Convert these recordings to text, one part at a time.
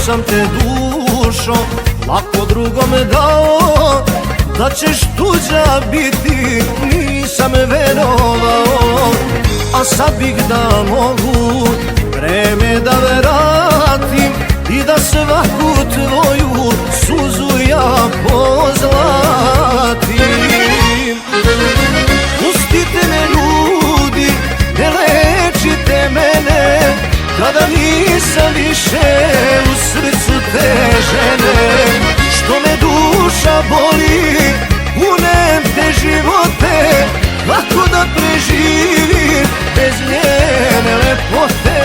sam te dušo lako drugome dao, da ćeš tuđa biti nisam verovao. A sad bih da mogu vreme da vratim i da svaku tvoju suzu ja pozlatim. Pustite me ljudi, ne lečite mene, kada nisam više u srcu te žene. Što me duša boli, unem te živote, kako da preživim bez njene lepote.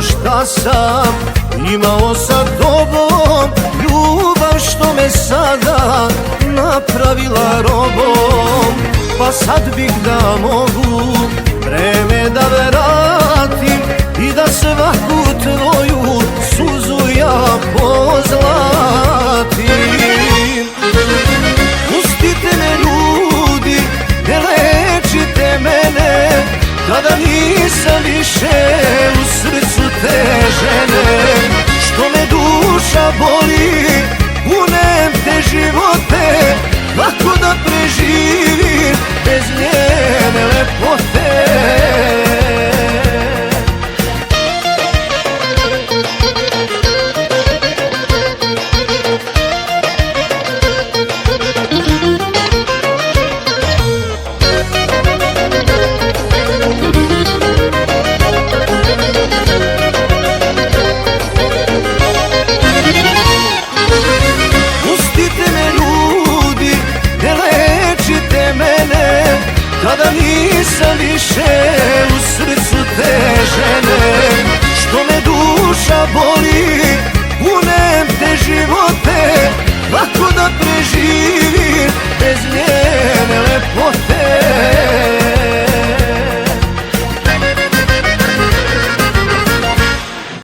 Šta sam imao sa tobom, ljubav što me sada napravila robom. Pa sad bih da mogu vreme da vratim i da svaku tvoju suzu ja pozlatim. Pustite me ljudi, ne lečite mene, kada nisam više u srcu te žene. Što me duša boli, unem te živote, kako da preživim bez njene lepote. Kada nisam više u srcu te žene. Što me duša boli, unem te živote, kako da